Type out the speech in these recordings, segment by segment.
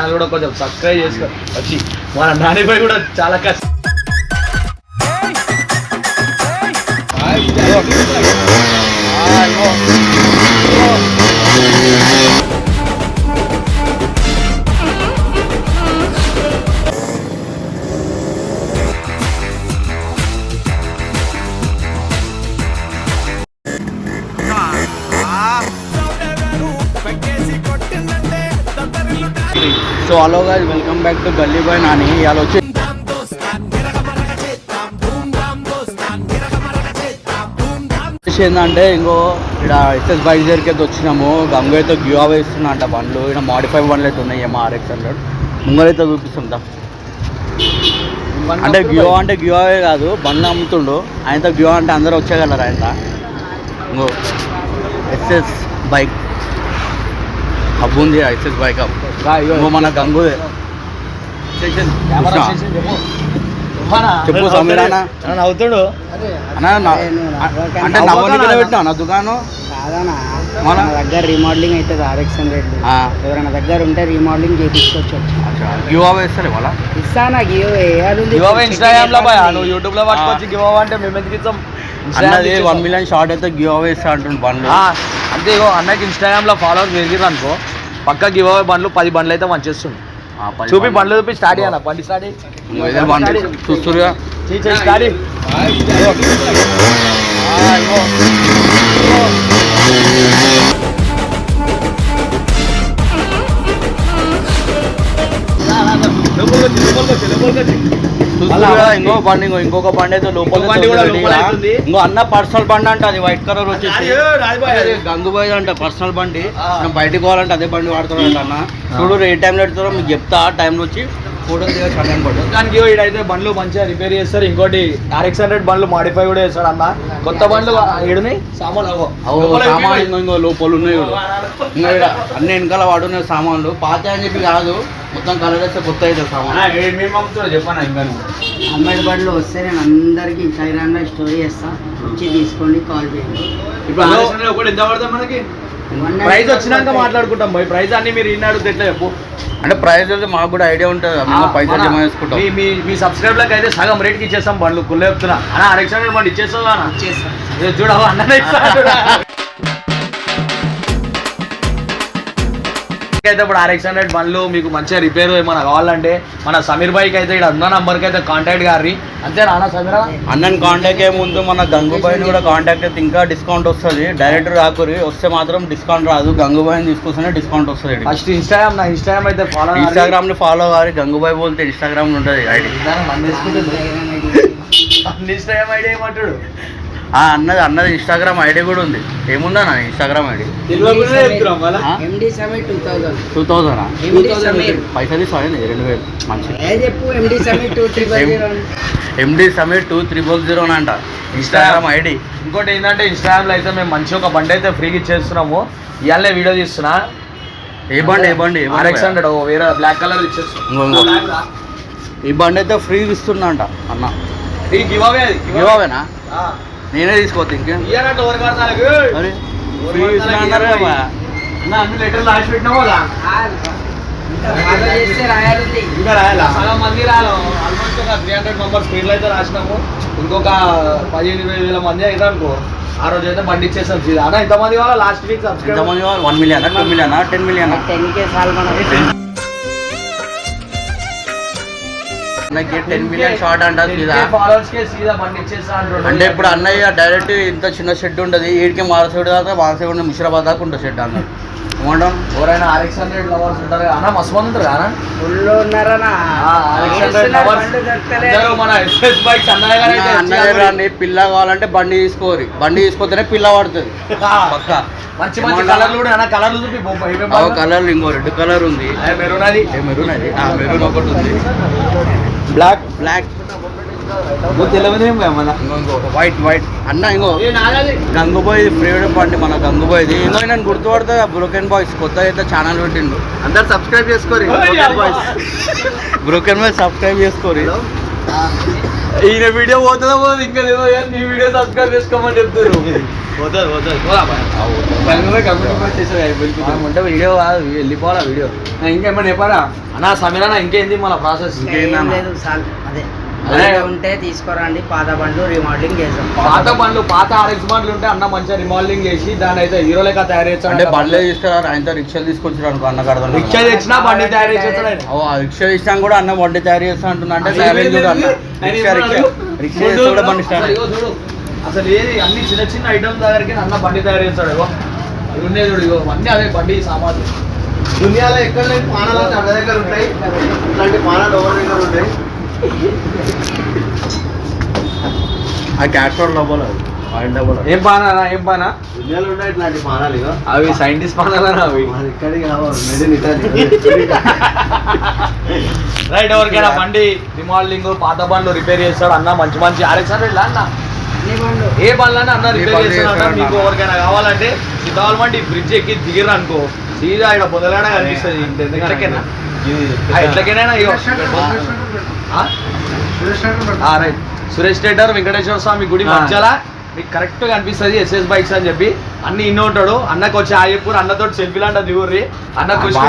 Channel కూడా కొంచెం subscribe చేసుకో వచ్చి మన నానిపై కూడా చాలా కష్టం. So hello guys, welcome back to గల్లీ బాయ్ నాని. ఇవాళ వచ్చి ఏంటంటే ఇంకో ఇక్కడ ఎస్ఎస్ బైక్ దగ్గరికి అయితే వచ్చినాము. గంగ అయితే గివ్ అవే ఇస్తున్నా అంట బండ్లు. ఇక్కడ మోడిఫై బండ్లు అయితే ఉన్నాయి, ఏమో RX100 ముంగలైతే చూపిస్తుంటా. అంటే గివ్ అవే కాదు, బండ్లు అమ్ముతుండు. ఆయనతో గివ్ అంటే అందరూ వచ్చేయగలరు. ఆయన ఇంకో ఎస్ఎస్ బైక్ హబ్ ఉంది, ఎస్ఎస్ బైక్ హబ్. ఇంకో మన గంగుదే. చెప్పు సమీర్ అన్న. అవుతాడు అంటే నవ్వనికలే పెట్టినా నా దుకాణం మన దగ్గర రీమోడలింగ్ అవుతుంది. RX100 ఎవరైనా దగ్గర ఉంటే రీమోడలింగ్ చేయించుకోవచ్చు. గివ్ అవే ఇస్తారు వాళ్ళ ఇస్తానా గివ్ ఇన్స్టాగ్రామ్ లో నువ్వు యూట్యూబ్ లో పట్టుకోవచ్చు. గివ్ అవే అంటే మేము ఎందుకు ఇస్తాం? అన్నది 1 మిలియన్ షార్ట్ అయితే గివ్ అవే ఇస్తా అంటుండు బండ్లు. అంతే ఇగో అన్నకి ఇన్స్టాగ్రామ్ లో ఫాలోవర్స్ పెరిగిరు అనుకో, పక్క గివ్ అవే బండ్లు 10 బండ్లు అయితే మంచిస్తుంది. చూపి బండ్లు చూపి స్టార్ట్ చేయాలి. బండి స్టార్ట్ చూస్తురుగా స్టార్ట్. ఇంకో బండి, ఇంకొక బండి అయితే లోపల. ఇంకో అన్న పర్సనల్ బండి అంట, అది వైట్ కలర్ వచ్చేసి గంగుబాయ్ అంట. పర్సనల్ బండి బయటకు పోవాలంటే అదే బండి వాడుతున్నాడు అన్న. చూడు ఏ టైంలో పెడతారో మీకు చెప్తా. ఆ టైంలో వచ్చి ఫోటోలు దిగా పడ్డాడు. దానికి ఇడైతే బండ్లు మంచిగా రిపేర్ చేస్తారు. ఇంకోటి RX100 బండ్లు మాడిఫై కూడా చేస్తాడు అన్న. కొత్త బండ్లు ఏడున్నాయి సామాన్లు, సామాన్లు ఇంకో లోపల ఉన్నాయి. ఇంకా ఇక్కడ అన్ని వెనకాల వాడున్నాయి సామాన్లు. పాత అని చెప్పి కాదు, మొత్తం కలర్ వేస్తే కొత్త అవుతుంది సామాన్. చెప్పాను ఇంకా అమ్మాయి బండ్లు వస్తే నేను అందరికి ఇన్స్టాగ్రామ్ లో స్టోరీ చేస్తా, వచ్చి తీసుకోండి, కాల్ చేయండి. ఇప్పుడు ఒకటి ఎంత పడుతుంది మనకి? ప్రైజ్ వచ్చినాక మాట్లాడుకుంటాం. పోయి ప్రైజ్ అన్ని మీరు ఇన్ని అడిగితే ఎట్లా చెప్పు? అంటే ప్రైస్ అయితే మాకు కూడా ఐడియా ఉంటుంది, మేము పైసలు జమ చేసుకుంటాం. మీ సబ్స్క్రైబర్లకు అయితే సగం రేట్కి ఇచ్చేస్తాం బండ్లు. కుళ్ళ చెప్తున్నా అన్న. RX100 బండి ఇచ్చేస్తావా? చూడవా అన్న అయితే ఇప్పుడు RX100 బండ్లు మీకు మంచిగా రిపేర్ ఏమైనా కావాలంటే మన సమీర్ బైక్ అయితే ఇక్కడ ఉన్న నంబర్కి అయితే కాంటాక్ట్ గారి. అంతేనా అన్న సమీరా? అన్నని కాంటాక్ట్ అయ్యే ముందు మన గంగుబాయిని కూడా కాంటాక్ట్ అయితే ఇంకా డిస్కౌంట్ వస్తుంది. డైరెక్ట్ రాకురి, వస్తే మాత్రం డిస్కౌంట్ రాదు. గంగుబాయిని తీసుకొస్తేనే డిస్కౌంట్ వస్తుంది. ఫస్ట్ ఇన్స్టాగ్రామ్ అయితే ఫాలో, ఇన్స్టాగ్రామ్ ని ఫాలో కావాలి. గంగుబాయి పోతే ఇన్స్టాగ్రామ్ లో ఉంటుంది ఐడి. ఇన్స్టాగ్రామ్ ఐడి ఏమంటాడు? అన్నది ఇన్స్టాగ్రామ్ ఐడి కూడా ఉంది. ఏముందా నా ఇన్స్టాగ్రామ్ ఐడి? 2000 పైసలు తీసుకోండి 2000 మంచిది. MD Samir 2000 అంట ఇన్స్టాగ్రామ్ ఐడి. ఇంకోటి ఏంటంటే ఇన్స్టాగ్రామ్ లో అయితే మేము మంచి ఒక బండి అయితే ఫ్రీగా ఇచ్చేస్తున్నాము. ఇవాళ వీడియో తీస్తున్నా. ఏ బండి? RX100 వేరే బ్లాక్ కలర్ ఇచ్చేస్తున్నా. ఈ బండి అయితే ఫ్రీగా ఇస్తున్నా అంట అన్న. గివ్ అవేనా? నేనే తీసుకోవద్దు ఇంకేం. లెటర్ రాసి పెట్టినావు కదా, సగం మంది రాలి. ఆల్మోస్ట్ ఒక 300 మెంబర్స్ పేర్లు అయితే రాసినాము. ఇంకొక 15,000 మంది అయితే అనుకో, ఆ రోజు అయితే బండి ఇచ్చేస్తాం. అన్న ఇంతమంది వాళ్ళ last week subscribe 1 million 2 million 10 million 10 million short అంట. అంటే ఇప్పుడు అన్నయ్య డైరెక్ట్ ఇంత చిన్న షెడ్ ఉంటుంది, వీడికి మారసేడు దాకా మారసేడు ముషిరాబాద్ దాకా ఉంటుంది షెడ్ అన్నాడు. ఏమంటాం? ఎవరైనా RX100 లవర్స్ ఉంటారు అన్న, మస్తు మంది ఉంటారు కదా అన్నయ్య. పిల్ల కావాలంటే బండి తీసుకోరి, బండి తీసుకొస్తేనే పిల్ల పడుతుంది పక్క. మంచి మంచి కలర్లు కూడా అన్న. కలర్లు చూపి కలర్లు. ఇంకో రెడ్ కలర్ ఉంది, మెరూన్ ఒకటి ఉంది, బ్లాక్ వైట్ అన్న. ఇంకో గంగుబాయ్ ఫేవరెట్ బండి మన గంగుబాయ్ది. ఇంకో నేను గుర్తుపడతా బ్రోకెన్ బాయ్స్ కొత్త అయితే ఛానల్ పెట్టిండు. అందరు సబ్స్క్రైబ్ చేసుకోరి. బ్రోకెన్ బాయ్స్ సబ్స్క్రైబ్ చేసుకోరి. ఈయన వీడియో పోతుందో పోదు ఇంకా లేదో కానీ నీ వీడియో సబ్స్క్రైబ్ చేసుకోమని చెప్తారు పోతుంది పోతుంది అంటే వీడియో కాదు వెళ్ళిపోవాలా వీడియో ఇంకేమన్నా చెప్పారా అన్నా సమీరన్న ఇంకేంది మన ప్రాసెస్ ఏం లేదు సార్ అదే ఉంటే తీసుకురండి పాత బండ్లు రీమోడలింగ్ చేసాం పాత బండ్లు పాత ఆర్ఎక్స్ బండ్లు ఉంటే అన్న మంచిగా రిమాడలింగ్ చేసి దాని అయితే హీరో లెక్క తయారు చేస్తాడు అంటే బండ్లే తీసుకురారు ఆయనతో రిక్షాలు తీసుకొచ్చారు అనుకో అన్న కడతాను రిక్షా తెచ్చినా బండి తయారు చేస్తాడు ఆయన. రిక్షా ఇచ్చినా కూడా అన్న బండి తయారు చేస్తా అంటున్నా అంటే తయారు చూడు అన్న రిక్షా చేస్తే కూడా బండి అసలు స్టార్ట్ ఇగో చూడు అసలు ఏది అన్ని చిన్న చిన్న ఐటమ్స్ దగ్గరికి అన్న బండి తయారు చేస్తాడు ఇగో ఇవి ఉన్నాయి చూడు ఇగో అన్నీ అదే బండి సామాన్లు దునియాలో ఎక్కడ లేని పానాలు అంటే అన్న దగ్గర ఉంటాయి ఇట్లాంటి పానాలు ఎవరి దగ్గర ఉంటాయి ఆ క్యాస్ట్రోల్ డబ్బులు ఆయిల్ డబ్బులు ఏం పానా ఏం పానా దునియాలో ఉంటాయి ఇట్లాంటి పానాలు ఇక అవి సైంటిస్ట్ పానాలనా అవి ఇక్కడికి మేడ్ ఇన్ ఇటాలీ రైట్ ఎవరికైనా బండి రిమాడలింగ్ పాత బండ్లు రిపేర్ చేస్తాడు అన్న మంచి మంచి ఆర్ఎక్స్ అన్న అన్న అన్ని బండ్లు ఏ బండ్లన్నా అన్న ఏ రిపేర్ బండ్లు చేస్తాడు చేస్తాడు మీకు అన్న. ఎవరికైనా కావాలంటే సీతావల్ బండి బ్రిడ్జ్ ఎక్కి దిగిర్రు అనుకో సీదా ఇక్కడ పొదలాడ కనిపిస్తుంది ఎట్లకైనా ఎట్లకైనా ఇగో రైట్ సురేష్ థియేటర్ వెంకటేశ్వర స్వామి గుడి మధ్యలో మీకు కరెక్ట్ గా అనిపిస్తుంది ఎస్ఎస్ బైక్స్ అని చెప్పి అన్ని ఇన్ని ఉంటాడు అన్నకు వచ్చి ఆయపూర్ అన్నతో సెల్ఫీ లాంటి దిగుర్రి అన్న ఖుషి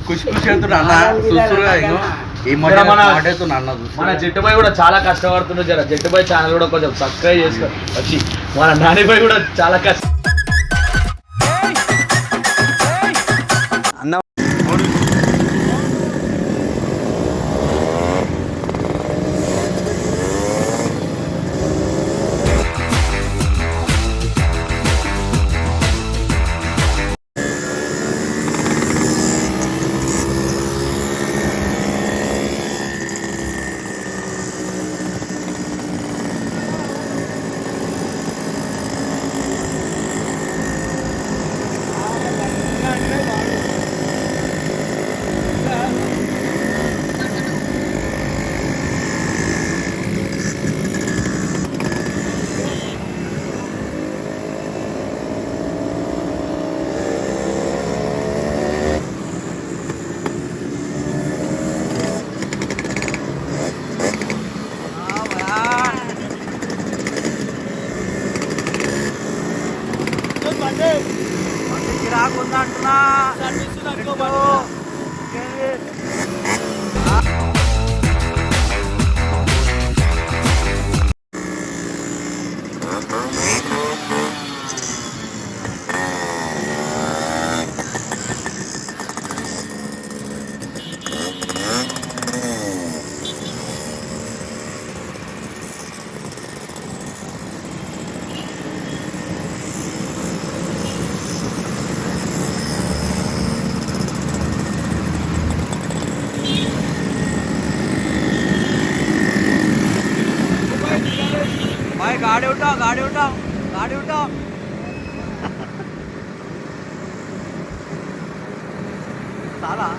ఖుషి ఖుషి అవుతున్నా అన్న చూస్తున్నా ఇంకో ఈ మధ్య మాట్లాడుతున్నా అన్న మన జట్టుబాయ్ కూడా చాలా కష్టపడుతుండ్రు జర జట్టుబాయ్ ఛానల్ కూడా కొంచెం సబ్స్క్రైబ్ చేసుకో వచ్చి మన నానిబాయ్ కూడా చాలా కష్టం అన్న भाई गाड़ी उठाओ गाड़ी उठाओ गाड़ी उठाओ साला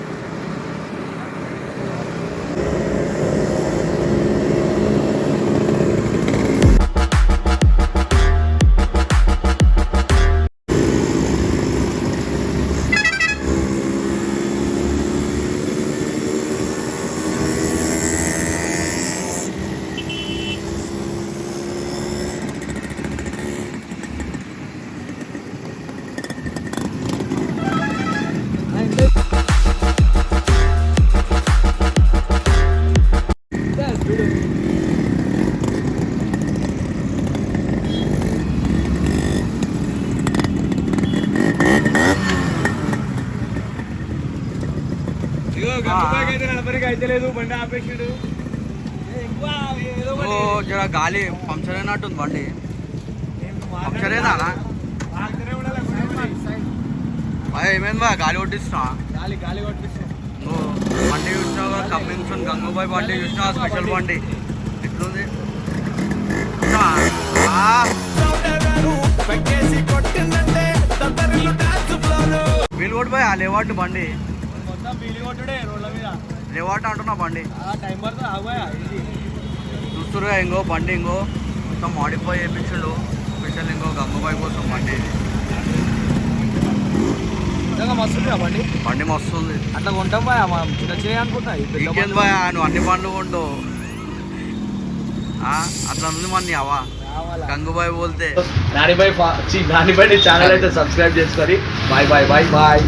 జర గాలి పంక్చర్ అయినట్టుంది బండి పంక్చర్ ఏదా ఏమైంది బా గాలి కొట్టిస్తున్నా బండి చూసినా కమ్మింగ్స్ గంగూబాయ్ బండి చూసినా స్పెషల్ బండి ఎట్లుంది వీలు కొట్టు పోయి ఆ లేవాటు బండి లేవాట అంటున్నా బండి చూస్తురుగా ఇంకో బండి ఇంకో మొత్తం మాడిఫై చేయించుడు స్పెషల్ ఇంకో గంగబాయ్ కోసం బండి బండి బండి మస్తు ఉంది అట్లా కొంటాం బాయ్ చిన్న చిన్న అనుకుంటా వీకెండ్ బాయ్ నువ్వు అన్ని బండ్లు కొంటావు అట్లా ఉంది మన అవా గంగుబాయ్ బోల్తే నానిబాయ్ ఛానల్ అయితే సబ్స్క్రైబ్ చేసుకొని బాయ్ బాయ్ బాయ్ బాయ్